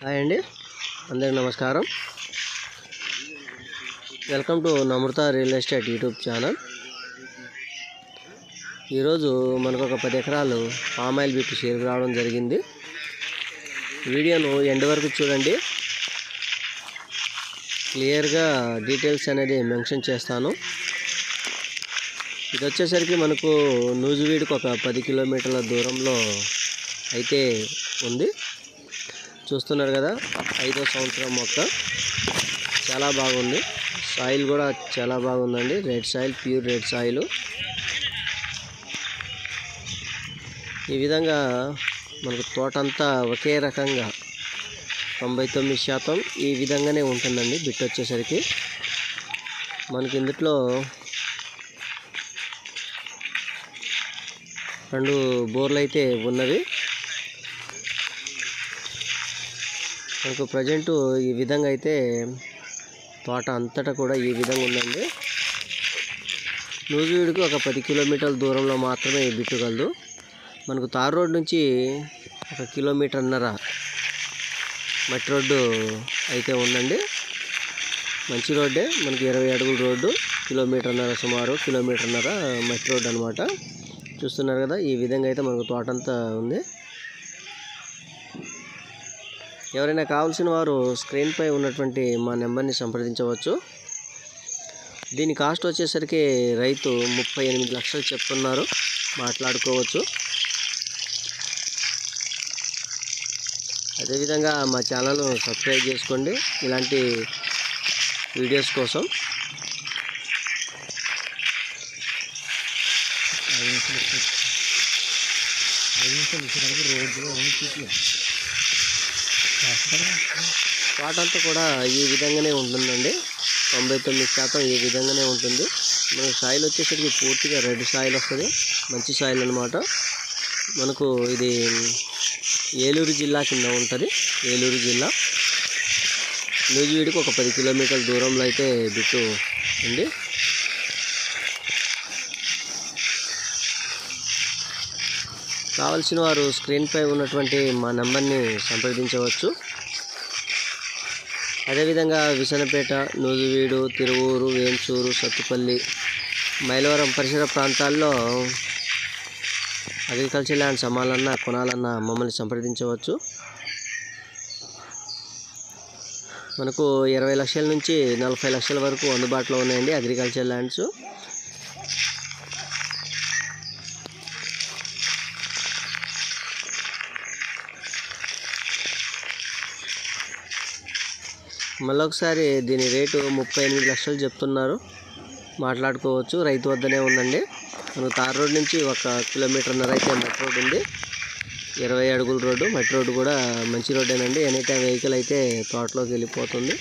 Hi అండి, అందరికీ నమస్కారం. Welcome to Namrutha real estate YouTube channel. ఈరోజు మనకు ఒక 10 ఎకరాలు పామ్ ఆయిల్ బిట్ షేర్ రావడం జరిగింది. వీడియోను ఎండ్ వరకు చూడండి, క్లియర్గా డీటెయిల్స్ అనేది మెన్షన్ చేస్తాను. ఇది వచ్చేసరికి మనకు నూజివీడుకు ఒక 10 కిలోమీటర్ల దూరంలో అయితే ఉంది. చూస్తున్నారు కదా, 5వ సంవత్సరం మొక్క చాలా బాగుంది. సాయిల్ కూడా చాలా బాగుందండి. Red soil, pure red soil. ఈ విధంగా మనకు తోటంతా ఒకే రకంగా 99% ఈ విధంగానే ఉంటుందండి. బిట్ వచ్చేసరికి మనకి ఇందులో 2 బోర్లు అయితే ఉన్నవి. మనకు ప్రజెంటు ఈ విధంగా అయితే తోట అంతటా కూడా ఈ విధంగా ఉందండి. నూజివీడుకు ఒక 10 కిలోమీటర్ల దూరంలో మాత్రమే ఈ బిట్టు కలదు. మనకు తార్ రోడ్ నుంచి 1.5 కిలోమీటర్న్నర మట్టి రోడ్డు అయితే ఉందండి. మంచి రోడ్డే, మనకి 20 అడుగుల రోడ్డు, 1.5 కిలోమీటర్న్నర, సుమారు 1.5 కిలోమీటర్న్నర మట్టి రోడ్డు అనమాట. చూస్తున్నారు కదా, ఈ విధంగా అయితే మనకు తోటంతా ఉంది. ఎవరైనా కావాల్సిన వారు స్క్రీన్పై ఉన్నటువంటి మా నెంబర్ని సంప్రదించవచ్చు. దీని కాస్ట్ వచ్చేసరికి రైతు 38 లక్షలు చెప్తున్నారు, మాట్లాడుకోవచ్చు. అదేవిధంగా మా ఛానల్ను సబ్స్క్రైబ్ చేసుకోండి ఇలాంటి వీడియోస్ కోసం. తోటంతా కూడా ఈ విధంగానే ఉంటుందండి. 99% ఈ విధంగానే ఉంటుంది. మనకు సాయిల్ వచ్చేసరికి పూర్తిగా రెడ్ సాయిల్ వస్తుంది, మంచి సాయిల్ అనమాట. మనకు ఇది ఏలూరు జిల్లా కింద ఉంటుంది. ఏలూరు జిల్లా నూజివీడుకు ఒక 10 కిలోమీటర్ల దూరంలో అయితే బిట్టు ఉంది. కావలసిన వారు స్క్రీన్పై ఉన్నటువంటి మా నెంబర్ని సంప్రదించవచ్చు. అదేవిధంగా విసనపేట, నూజివీడు, తిరువూరు, వేంచూరు, సత్తుపల్లి, మైలవరం పరిసర ప్రాంతాల్లో అగ్రికల్చర్ ల్యాండ్స్ అమ్మాలన్నా కొనాలన్నా మమ్మల్ని సంప్రదించవచ్చు. మనకు 20 లక్షల నుంచి 40 లక్షల వరకు అందుబాటులో ఉన్నాయండి అగ్రికల్చర్ ల్యాండ్స్. మళ్ళొకసారి దీని రేటు 38 లక్షలు చెప్తున్నారు, మాట్లాడుకోవచ్చు. రైతు వద్దనే ఉందండి. మనకు తార్ రోడ్ నుంచి 1.5 కిలోమీటర్న్నర అయితే మట్టి రోడ్ ఉంది. 20 అడుగుల రోడ్డు, మట్టి రోడ్డు కూడా మంచి రోడ్డేనండి. ఎనీ టైం వెహికల్ అయితే తోటలోకి వెళ్ళిపోతుంది.